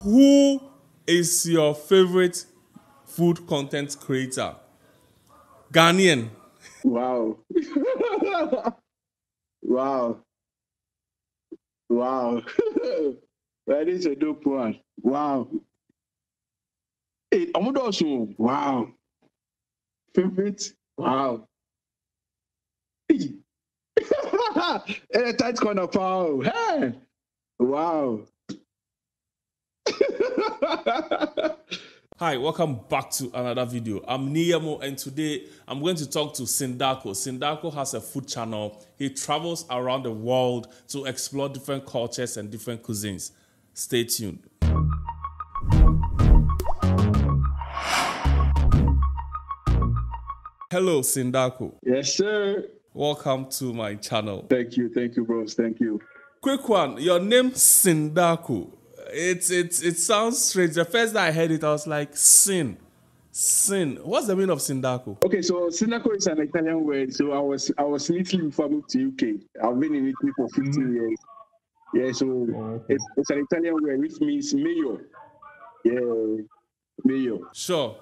Who is your favorite food content creator? Ghanaian. Wow. Wow. Wow. That is a dope one. Wow. Hey, Omodosu. Wow. Favorite? Wow. Hey. A tight corner power. Hey. Wow. Hi, welcome back to another video. I'm Yemoh, and today I'm going to talk to Sindaco. Sindaco has a food channel. He travels around the world to explore different cultures and different cuisines. Stay tuned. Hello, Sindaco. Yes, sir. Welcome to my channel. Thank you, bros. Thank you. Quick one, your name Sindaco. It sounds strange. The first time I heard it, I was like, sin. What's the meaning of Sindaco? Okay, so Sindaco is an Italian word. So I was in Italy before I moved to UK. I've been in Italy for 15 years. Yeah, so it's an Italian word which means mayor. Yeah, mayor. Sure.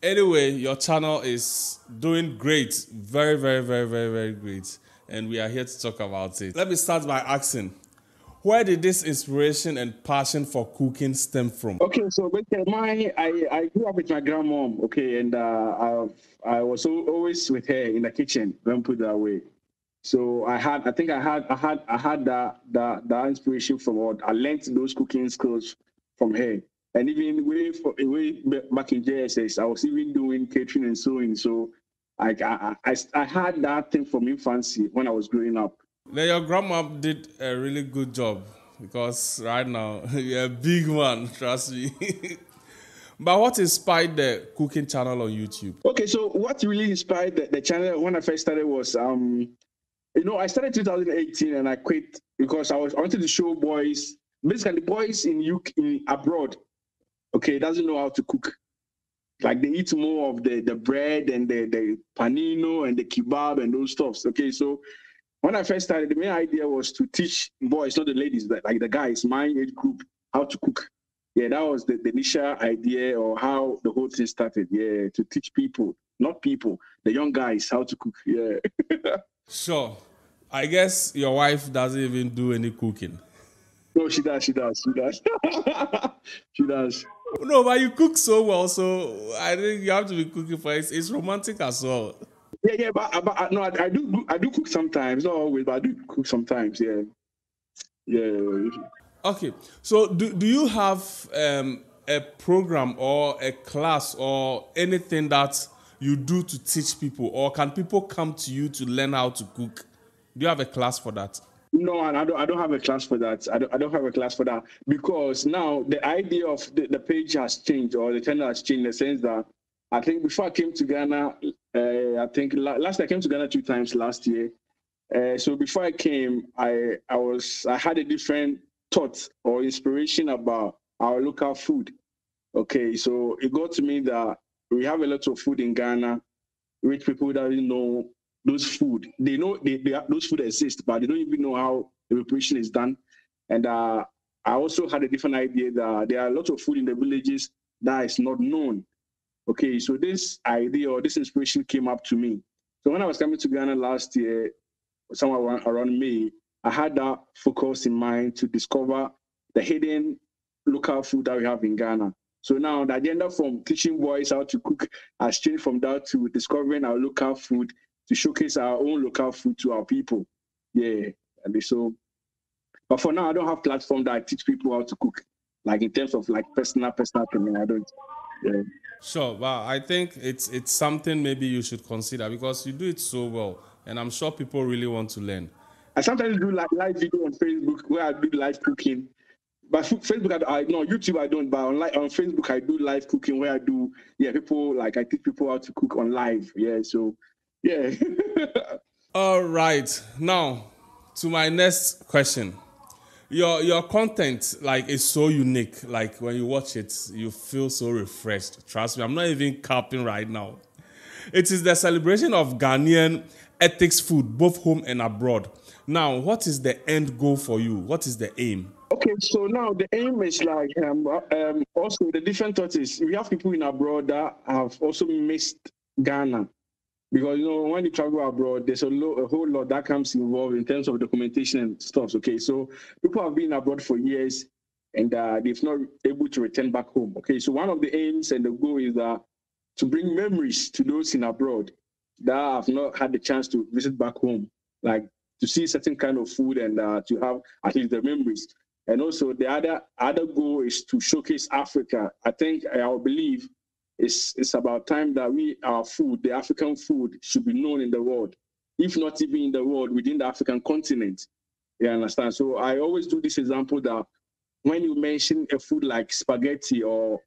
Anyway, your channel is doing great. Very, very, very, very, very great. And we are here to talk about it. Let me start by asking, where did this inspiration and passion for cooking stem from? Okay, so basically, I grew up with my grandmom. Okay, and I was always with her in the kitchen. Let me put it that way. So I had that inspiration from what I learned those cooking skills from her. And even way back in JSS, I was even doing catering and sewing. So I had that thing from infancy when I was growing up. Then your grandma did a really good job, because right now you're a big one, trust me. But what inspired the cooking channel on YouTube? Okay, so what really inspired the channel when I first started was I started 2018 and I quit because I wanted to show boys, basically boys in abroad, okay, doesn't know how to cook. Like they eat more of the bread and the panino and the kebab and those stuffs. Okay, so when I first started, the main idea was to teach boys, not the ladies, but like the guys, my age group, how to cook. Yeah, that was the initial idea or how the whole thing started. Yeah, to teach people, not people, the young guys, how to cook. Yeah. Sure. I guess your wife doesn't even do any cooking. No, she does. She does. She does. No, but you cook so well, so I think you have to be cooking for it. It's romantic as well. Yeah, but no, I do cook sometimes, not always, but I do cook sometimes. Yeah. Okay, so do you have a program or a class or anything that you do to teach people, or can people come to you to learn how to cook? Do you have a class for that? No, and I don't have a class for that. I don't have a class for that because now the idea of the page has changed, or the channel has changed in the sense that I think before I came to Ghana, I think last I came to Ghana 2 times last year. So before I came, I had a different thought or inspiration about our local food. Okay, so it got to me that we have a lot of food in Ghana, which people don't know those food. They know those food exist, but they don't even know how the preparation is done. And I also had a different idea that there are a lot of food in the villages that is not known. Okay, so this idea or this inspiration came up to me. So when I was coming to Ghana last year, somewhere around May, I had that focus in mind to discover the hidden local food that we have in Ghana. So now the agenda from teaching boys how to cook has changed from that to discovering our local food, to showcase our own local food to our people. Yeah, and so, but for now, I don't have platform that I teach people how to cook, like in terms of like personal training. I don't. Yeah. Sure, but I think it's something maybe you should consider, because you do it so well, and I'm sure people really want to learn. I sometimes do like live video on Facebook where I do live cooking. But Facebook, YouTube I don't. But on Facebook I do live cooking where I do people, like I teach people how to cook on live. Yeah, so yeah. All right, now to my next question. Your content is so unique. Like when you watch it, you feel so refreshed. Trust me, I'm not even capping right now. It is the celebration of Ghanaian ethics food, both home and abroad. Now, what is the end goal for you? What is the aim? Okay, so now the aim is like also the different thought is we have people in abroad that have also missed Ghana because when you travel abroad, there's a whole lot that comes involved in terms of documentation and stuff. Okay, so people have been abroad for years and they've not able to return back home. Okay, so one of the aims and the goal is to bring memories to those in abroad that have not had the chance to visit back home, like to see certain kind of food and to have at least the memories. And also the other goal is to showcase Africa. I think I believe it's about time that our food, the African food, should be known in the world, if not even in the world, within the African continent. You understand? So I always do this example that when you mention a food like spaghetti or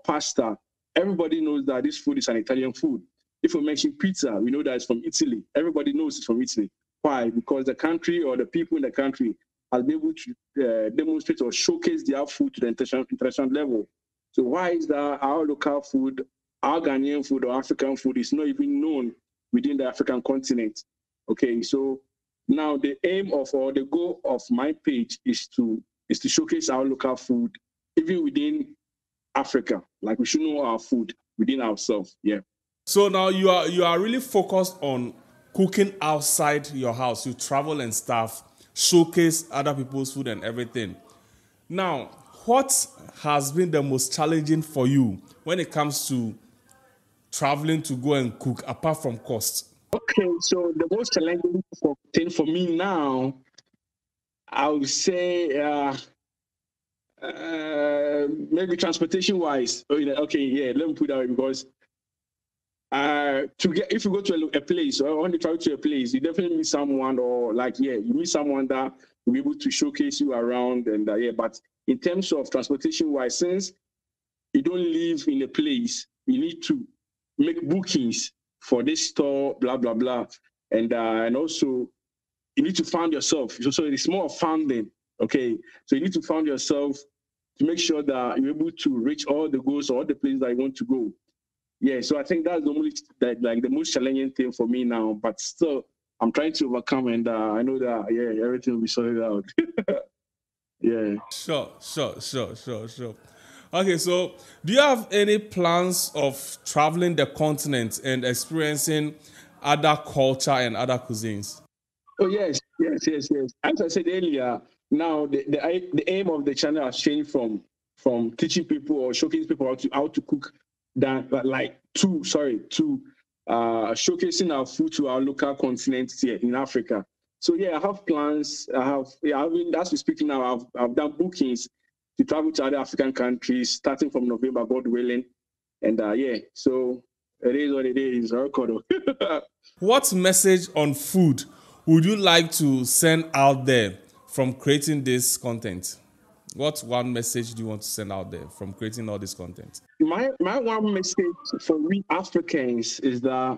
pasta, everybody knows that this food is an Italian food. If we mention pizza, we know that it's from Italy. Everybody knows it's from Italy. Why? Because the country or the people in the country has been able to demonstrate or showcase their food to the international level. So why is that our local food, our Ghanaian food or African food is not even known within the African continent? Okay, so now the aim of or the goal of my page is to showcase our local food even within Africa. Like we should know our food within ourselves. Yeah. So now you are really focused on cooking outside your house. You travel and stuff, showcase other people's food and everything. Now, what has been the most challenging for you when it comes to traveling to go and cook, apart from cost? Okay, so the most challenging thing for me now, I would say maybe transportation wise. Okay, yeah, let me put that way because if you go to a place or when you travel to a place, you definitely meet someone you meet someone that will be able to showcase you around and but in terms of transportation wise, since you don't live in a place, you need to make bookings for this store, blah blah blah, and also you need to found yourself. So it's more of founding. Okay, so you need to found yourself to make sure that you're able to reach all the goals or all the places that you want to go. Yeah, so I think that's the most challenging thing for me now. But still, I'm trying to overcome, and I know that everything will be sorted out. Yeah. Sure. Okay, so do you have any plans of traveling the continent and experiencing other culture and other cuisines? Oh yes. As I said earlier, now the aim of the channel has changed from teaching people or showcasing people how to cook to showcasing our food to our local continent here in Africa. So yeah, I have plans. As we speak now, I've done bookings to travel to other African countries starting from November, God willing. And so it is what it is. What message on food would you like to send out there from creating this content? What one message do you want to send out there from creating all this content? My one message for we Africans is that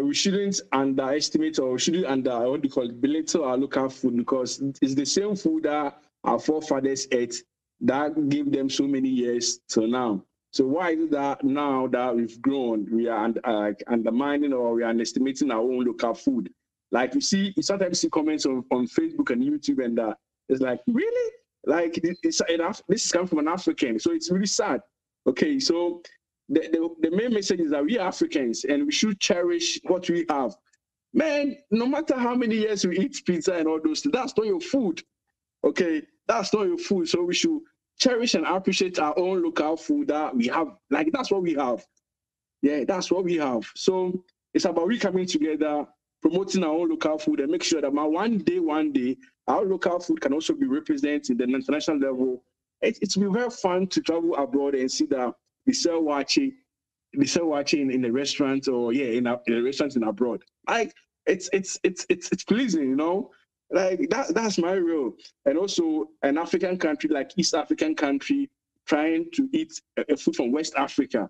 we shouldn't underestimate or we shouldn't belittle our local food because it's the same food that our forefathers ate that gave them so many years till now. So why is that now that we've grown, we are undermining or we are underestimating our own local food? Like you sometimes see comments on Facebook and YouTube and it's like, really? Like this comes from an African. So it's really sad. Okay, so the main message is that we are Africans and we should cherish what we have. Man, no matter how many years we eat pizza and all those things, that's not your food. Okay, that's not your food. So we should cherish and appreciate our own local food that we have. Like that's what we have. Yeah, that's what we have. So it's about we coming together, promoting our own local food and make sure that one day, our local food can also be represented in the international level. It's been very fun to travel abroad and see that we sell watching in the restaurant or in the restaurants in abroad. Like it's pleasing, Like that's my role. And also an African country like East African country trying to eat a food from West Africa.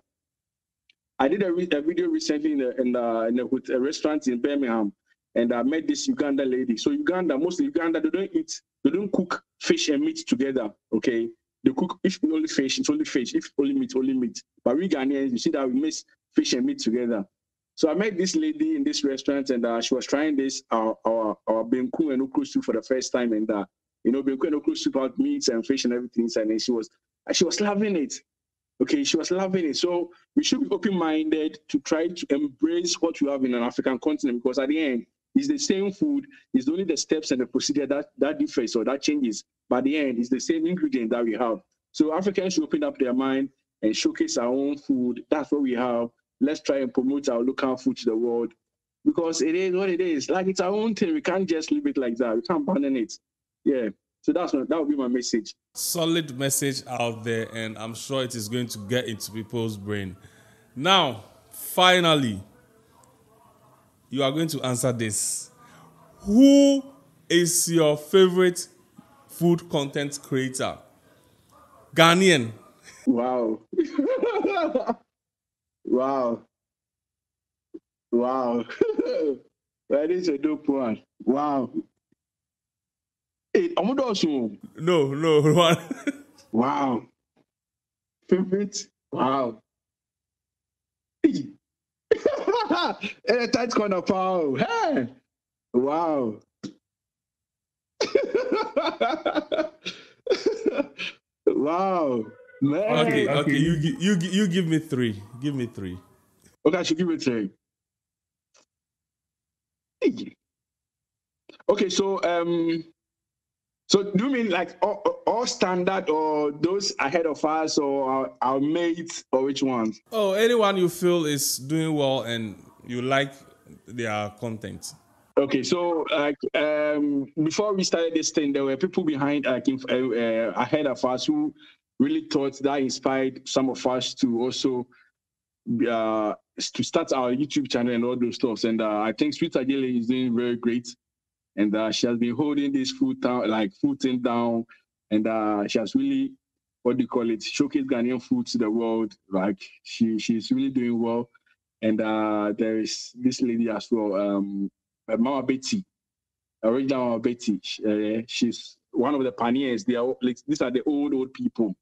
I did a video recently in a restaurant in Birmingham, and I met this Uganda lady. So mostly Uganda, they don't cook fish and meat together. Okay, they cook if only fish, it's only fish. If only meat. But we Ghanaians, you see that we mix fish and meat together. So I met this lady in this restaurant, and she was trying this our benku and okro soup for the first time, and we could soup out meats and fish and everything, and she was loving it. Okay, she was loving it. So we should be open-minded to try to embrace what we have in an African continent, because at the end, it's the same food. It's only the steps and the procedure that differs or that changes. But at the end, it's the same ingredient that we have. So Africans should open up their mind and showcase our own food. That's what we have. Let's try and promote our local food to the world, because it is what it is. Like, it's our own thing. We can't just leave it like that. We can't abandon it. Yeah. So that would be my message. Solid message out there, and I'm sure it is going to get into people's brain. Now, finally, you are going to answer this. Who is your favorite food content creator? Ghanaian. Wow. Wow. Wow. That is a dope one. Wow. Hey, No, one. Wow. Favorite? Wow. Hey. A tight corner power. Hey. Wow. Wow. Man. Okay. You give me three. Give me three. Okay, I should give it three. Okay, so do you mean like all standard, or those ahead of us, or our mates, or which ones? Oh, anyone you feel is doing well and you like their content. Okay, so like before we started this thing, there were people behind ahead of us who really thought that inspired some of us to also to start our YouTube channel and all those stuff. And I think Sweet Adele is doing very great. And she has been holding this food thing down, and she has really, showcased Ghanaian food to the world. Like, she's really doing well. And there is this lady as well, Mama Betty, original Mama Betty. She's one of the pioneers. These are the old people.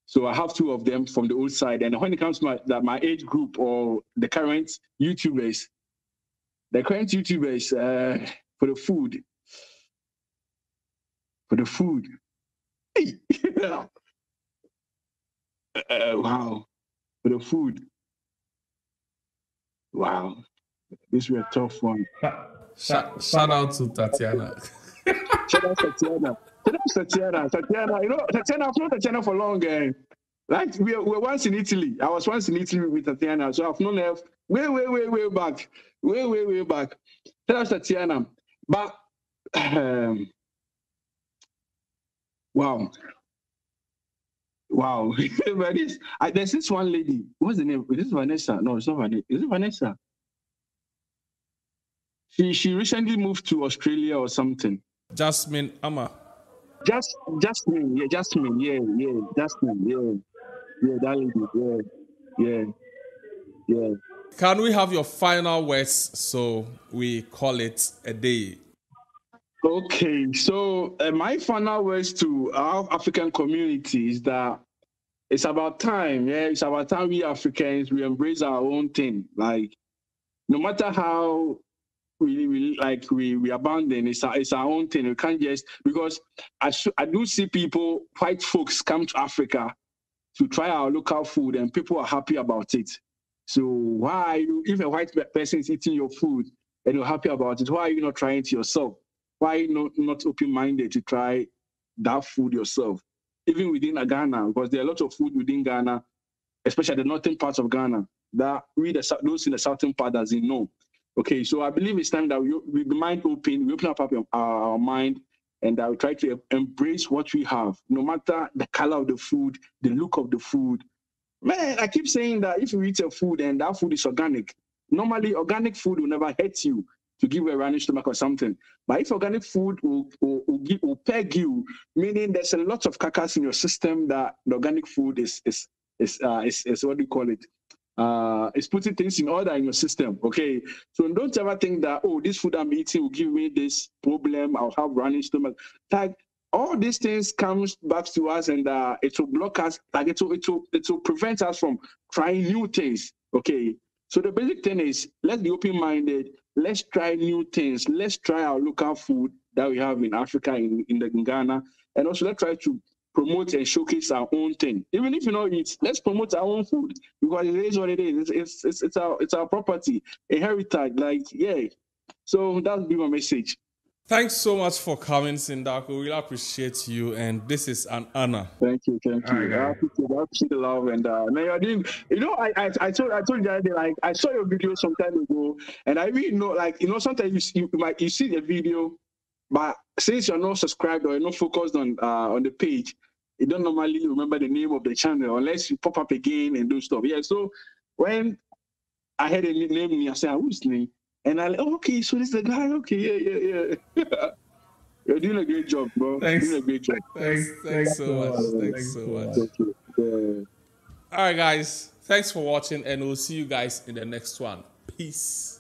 So I have two of them from the old side. And when it comes to my age group, or the current YouTubers, for the food. Wow. For the food. Wow. This was a tough one. Shout out to Tatiana. Shout out Tatiana. Tatiana, Tatiana, I've known Tatiana for long. Like, we were once in Italy. I was once in Italy with Tatiana. So I've known her way back. Way back. Shout out Tatiana. But wow. There's this one lady. What's the name? Is this Vanessa? No, it's not Vanessa. Is it Vanessa? She recently moved to Australia or something. Jasmine Ama. Jasmine. Yeah, Jasmine. Yeah, that lady. Yeah. Can we have your final words so we call it a day? Okay, so my final words to our African community is that it's about time. Yeah, it's about time we Africans, we embrace our own thing. Like, no matter how we abandon, it's our own thing. We can't just, because I do see people, white folks, come to Africa to try our local food, and people are happy about it. So why are you, if a white person is eating your food and you're happy about it, why are you not trying it yourself? Why are you not open-minded to try that food yourself? Even within Ghana, because there are a lot of food within Ghana, especially the northern parts of Ghana, that those in the southern part doesn't know. Okay, so I believe it's time that we be mind open, we open up our mind, and we try to embrace what we have, no matter the color of the food, the look of the food. Man, I keep saying that if you eat a food and that food is organic, normally organic food will never hurt you to give you a running stomach or something. But if organic food will peg you, meaning there's a lot of carcass in your system, that the organic food is what do you call it? It's putting things in order in your system. Okay, so don't ever think that, oh, this food I'm eating will give me this problem, I'll have running stomach. Like, all these things comes back to us, and it will block us. Like, it will prevent us from trying new things. Okay, so the basic thing is, let's be open-minded. let's try new things. Let's try our local food that we have in Africa, in Ghana, and also let's try to promote and showcase our own thing. Even if you know it, let's promote our own food because it is what it is. It's our property, a heritage. Like, yeah. So that would be my message. Thanks so much for coming, Sindaco. We really appreciate you, and this is an honor. Thank you. I appreciate the love, and man, you're doing. You know, I told you the other day, like I saw your video some time ago, and I really know, like sometimes you see the video, but since you're not subscribed or you're not focused on the page, you don't normally remember the name of the channel unless you pop up again and do stuff. Yeah. So when I heard a name, I said, "Who's name?" And I like, oh, okay, so this is the guy. Okay, yeah. You're doing a great job, bro. Thanks. You're doing a great job. Thanks so much. Thanks so much. All right, guys. Thanks for watching, and we'll see you guys in the next one. Peace.